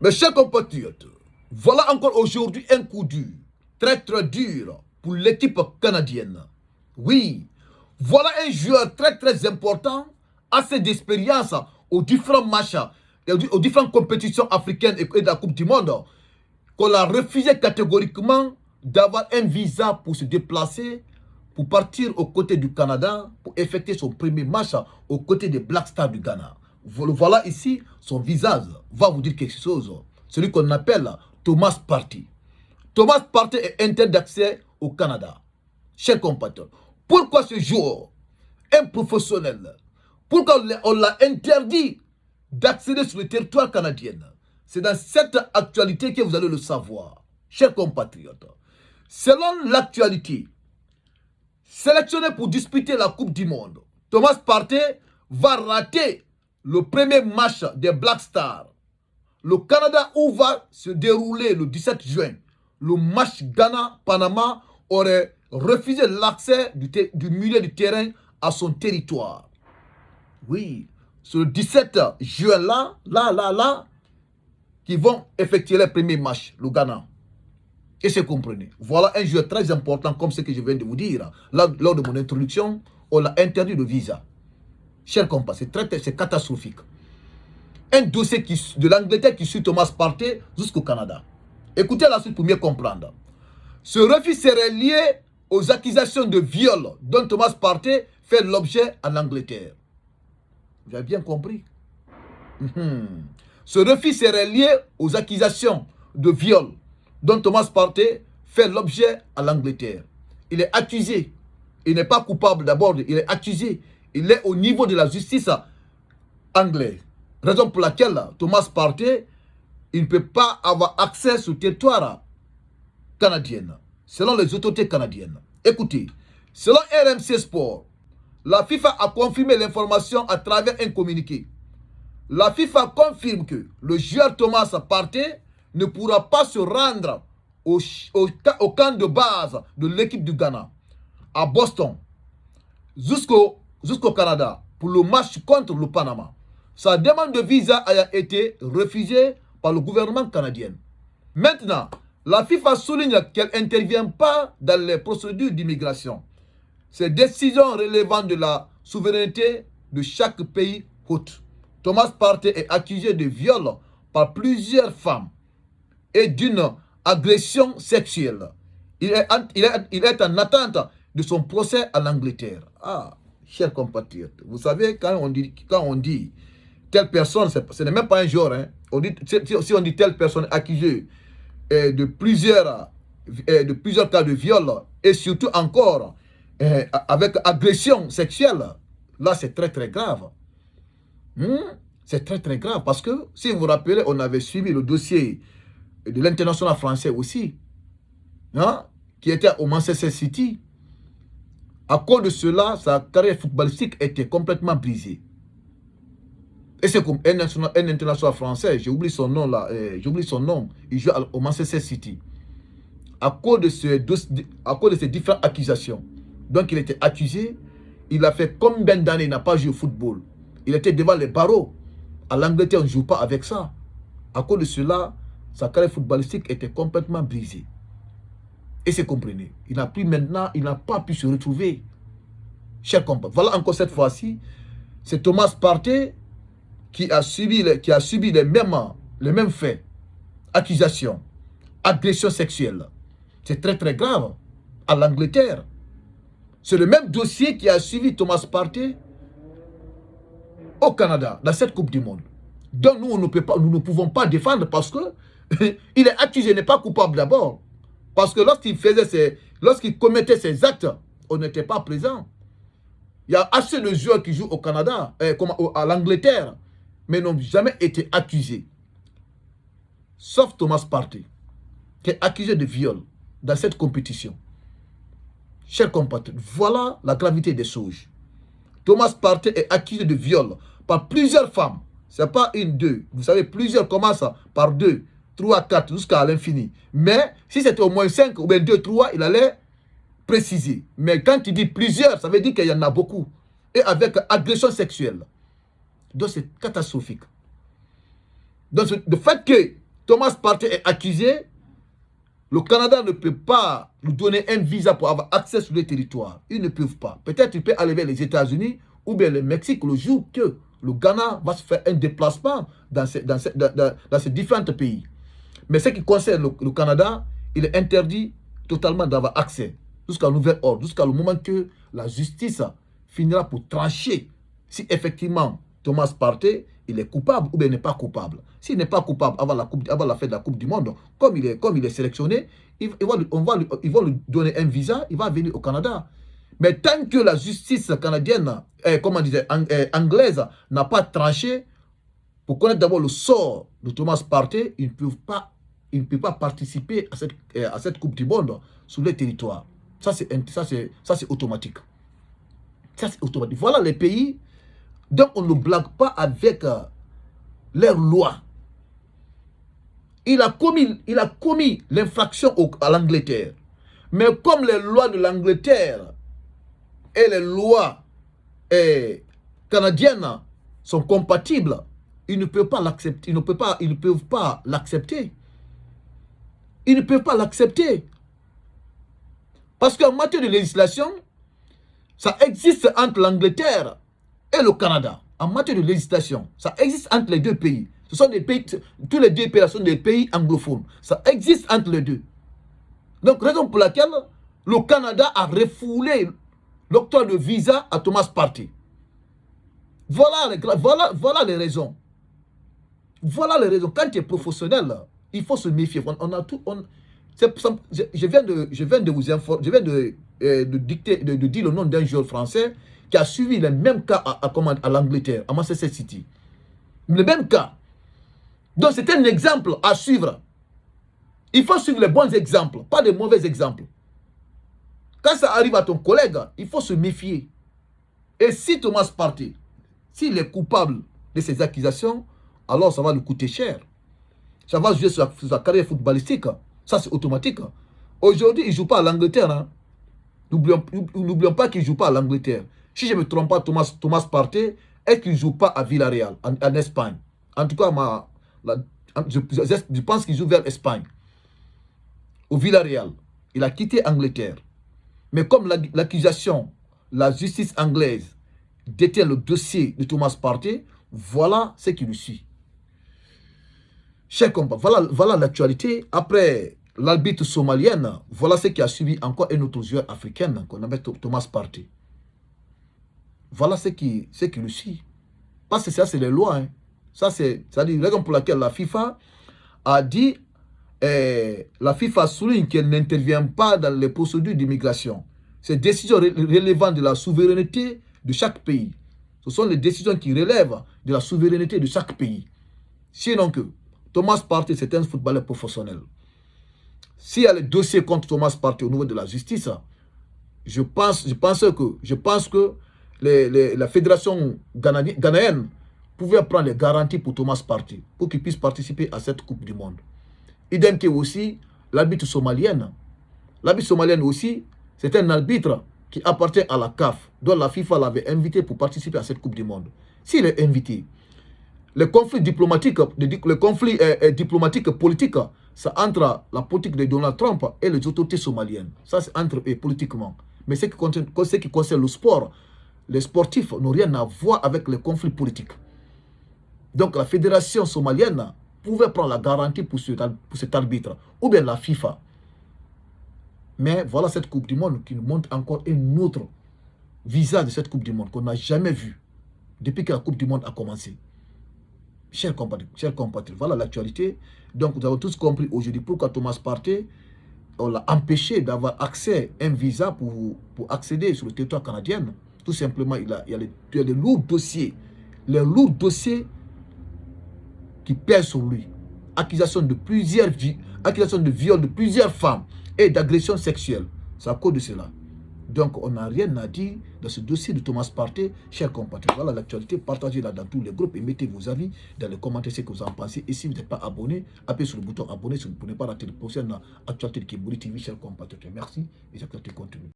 Mes chers compatriotes, voilà encore aujourd'hui un coup dur, très très dur pour l'équipe canadienne. Oui, voilà un joueur très très important, assez d'expérience aux différents matchs et aux différentes compétitions africaines et de la Coupe du Monde, qu'on a refusé catégoriquement d'avoir un visa pour se déplacer, pour partir aux côtés du Canada, pour effectuer son premier match aux côtés des Black Stars du Ghana. Voilà ici, son visage va vous dire quelque chose. Celui qu'on appelle Thomas Partey. Thomas Partey est interdit d'accès au Canada. Chers compatriotes, pourquoi ce joueur, un professionnel, pourquoi on l'a interdit d'accéder sur le territoire canadien? C'est dans cette actualité que vous allez le savoir. Chers compatriotes, selon l'actualité, sélectionné pour disputer la Coupe du Monde, Thomas Partey va rater le premier match des Black Stars. Le Canada où va se dérouler le 17 juin, le match Ghana-Panama aurait refusé l'accès du milieu du terrain à son territoire. Oui, c'est le 17 juin là, qui vont effectuer les premiers matchs, le Ghana. Et c'est comprenez. Voilà un joueur très important comme ce que je viens de vous dire. Lors de mon introduction, on l'a interdit de visa. Chers compatriotes, c'est catastrophique. Un dossier de l'Angleterre qui suit Thomas Partey jusqu'au Canada. Écoutez la suite pour mieux comprendre. Ce refus serait lié aux accusations de viol dont Thomas Partey fait l'objet en Angleterre. Vous avez bien compris. Ce refus serait lié aux accusations de viol dont Thomas Partey fait l'objet à l'Angleterre. Il est accusé. Il n'est pas coupable d'abord, il est accusé. Il est au niveau de la justice anglaise. Raison pour laquelle Thomas Partey, il ne peut pas avoir accès sur le territoire canadien, selon les autorités canadiennes. Écoutez, selon RMC Sport, la FIFA a confirmé l'information à travers un communiqué. La FIFA confirme que le joueur Thomas Partey ne pourra pas se rendre au camp de base de l'équipe du Ghana, à Boston, jusqu'au Canada, pour le match contre le Panama. Sa demande de visa a été refusée par le gouvernement canadien. Maintenant, la FIFA souligne qu'elle n'intervient pas dans les procédures d'immigration. Ces décisions relevant de la souveraineté de chaque pays hôte. Thomas Partey est accusé de viol par plusieurs femmes et d'une agression sexuelle. Il est en attente de son procès en Angleterre. Ah, chers compatriotes, vous savez, quand on dit telle personne, ce n'est même pas un genre. Hein. Si on dit telle personne accusée de plusieurs cas de viol et surtout encore avec agression sexuelle, là c'est très très grave. C'est très très grave parce que si vous vous rappelez, on avait suivi le dossier de l'international français aussi, hein, qui était au Manchester City. À cause de cela, sa carrière footballistique était complètement brisée. Et c'est comme un international français, j'ai oublié son nom là, il joue au Manchester City. À cause de ces différentes accusations. Donc il était accusé, il a fait combien d'années il n'a pas joué au football. Il était devant les barreaux. À l'Angleterre, on ne joue pas avec ça. À cause de cela, sa carrière footballistique était complètement brisée. Et c'est comprenez. Il n'a pas pu se retrouver. Chers compatriotes, voilà encore cette fois-ci, c'est Thomas Partey qui a subi les mêmes faits, accusations, agressions sexuelles. C'est très très grave. À l'Angleterre, c'est le même dossier qui a suivi Thomas Partey au Canada, dans cette Coupe du Monde. Donc nous, nous ne pouvons pas défendre parce que il est accusé, il n'est pas coupable d'abord. Parce que lorsqu'il commettait ces actes, on n'était pas présent. Il y a assez de joueurs qui jouent au Canada, à l'Angleterre, mais n'ont jamais été accusés. Sauf Thomas Partey, qui est accusé de viol dans cette compétition. Chers compatriotes, voilà la gravité des choses. Thomas Partey est accusé de viol par plusieurs femmes. Ce n'est pas une, deux. Vous savez, plusieurs commencent par 2, 3, 4, jusqu'à l'infini. Mais si c'était au moins 5 ou bien 2, 3, il allait préciser. Mais quand il dit plusieurs, ça veut dire qu'il y en a beaucoup. Et avec agression sexuelle. Donc c'est catastrophique. Donc le fait que Thomas Partey est accusé, le Canada ne peut pas lui donner un visa pour avoir accès sur le territoire. Ils ne peuvent pas. Peut-être il peut aller vers les États-Unis ou bien le Mexique le jour que le Ghana va se faire un déplacement dans ces différents pays. Mais ce qui concerne le Canada, il est interdit totalement d'avoir accès jusqu'à nouvel ordre, jusqu'à le moment que la justice finira pour trancher si effectivement Thomas Partey il est coupable ou bien n'est pas coupable. S'il n'est pas coupable avant la fête de la Coupe du Monde, comme il est sélectionné, ils vont lui donner un visa, il va venir au Canada. Mais tant que la justice canadienne, anglaise, n'a pas tranché pour connaître d'abord le sort de Thomas Partey, il ne peut pas participer à cette Coupe du Monde sur les territoires. Ça, c'est automatique. Ça, c'est automatique. Voilà les pays. Donc, on ne blague pas avec leurs lois. Il a commis l'infraction à l'Angleterre. Mais comme les lois de l'Angleterre et les lois canadiennes sont compatibles, ils ne peuvent pas l'accepter. Ils ne peuvent pas l'accepter. Ils ne peuvent pas l'accepter. Parce qu'en matière de législation, ça existe entre l'Angleterre et le Canada. En matière de législation, ça existe entre les deux pays. Ce sont des pays, tous les deux pays sont des pays anglophones. Ça existe entre les deux. Donc, raison pour laquelle le Canada a refoulé l'octroi de visa à Thomas Partey. Voilà les raisons. Voilà les raisons. Quand tu es professionnel, il faut se méfier. Je viens de vous informer, je viens de dire le nom d'un joueur français qui a suivi le même cas à l'Angleterre, à Manchester City. Le même cas. Donc c'est un exemple à suivre. Il faut suivre les bons exemples, pas de mauvais exemples. Quand ça arrive à ton collègue, il faut se méfier. Et si Thomas Partey, s'il est coupable de ces accusations, alors ça va lui coûter cher. Ça va jouer sur sa carrière footballistique. Ça, c'est automatique. Aujourd'hui, il ne joue pas à l'Angleterre. Hein. N'oublions pas qu'il ne joue pas à l'Angleterre. Si je ne me trompe pas, Thomas Partey, est-ce qu'il ne joue pas à Villarreal, en Espagne? En tout cas, je pense qu'il joue vers l'Espagne. Au Villarreal. Il a quitté Angleterre. Mais comme l'accusation, la justice anglaise détient le dossier de Thomas Partey, voilà ce qui lui suit. Chers compatriotes, voilà l'actualité. Après l'arbitre somalienne, voilà ce qui a suivi encore un autre joueur africain qu'on appelle Thomas Partey. Voilà ce qui lui suit. Parce que ça, c'est les lois. Hein. Ça, c'est la raison pour laquelle la FIFA a dit, la FIFA souligne qu'elle n'intervient pas dans les procédures d'immigration. Ces décisions relevant de la souveraineté de chaque pays. Ce sont les décisions qui relèvent de la souveraineté de chaque pays. Sinon que Thomas Partey, c'est un footballeur professionnel. S'il y a le dossier contre Thomas Partey au niveau de la justice, je pense que la fédération ghanéenne pouvait prendre les garanties pour Thomas Partey, pour qu'il puisse participer à cette Coupe du Monde. Idem que aussi l'arbitre somalienne. L'arbitre somalienne aussi, c'est un arbitre qui appartient à la CAF, dont la FIFA l'avait invité pour participer à cette Coupe du Monde. S'il est invité, le conflit diplomatique politique, c'est entre la politique de Donald Trump et les autorités somaliennes. Ça, c'est entre eux politiquement. Mais ce qui concerne le sport, les sportifs n'ont rien à voir avec les conflits politiques. Donc, la fédération somalienne pouvait prendre la garantie pour cet arbitre, ou bien la FIFA. Mais voilà cette Coupe du Monde qui nous montre encore un autre visage de cette Coupe du Monde qu'on n'a jamais vu depuis que la Coupe du Monde a commencé. Chers compatriotes, voilà l'actualité. Donc, nous avons tous compris aujourd'hui pourquoi Thomas Partey, on l'a empêché d'avoir accès à un visa pour accéder sur le territoire canadien. Tout simplement, il y a des lourds dossiers. Les lourds dossiers qui pèsent sur lui. Accusation de viol de plusieurs femmes et d'agression sexuelle. C'est à cause de cela. Donc, on n'a rien à dire dans ce dossier de Thomas Partey, chers compatriotes. Voilà l'actualité. Partagez-la dans tous les groupes et mettez vos avis dans les commentaires, ce que vous en pensez. Et si vous n'êtes pas abonné, appuyez sur le bouton abonner pour ne pas rater les prochaines actualités de Kibouly TV, chers compatriotes. Merci et j'accepte le contenu.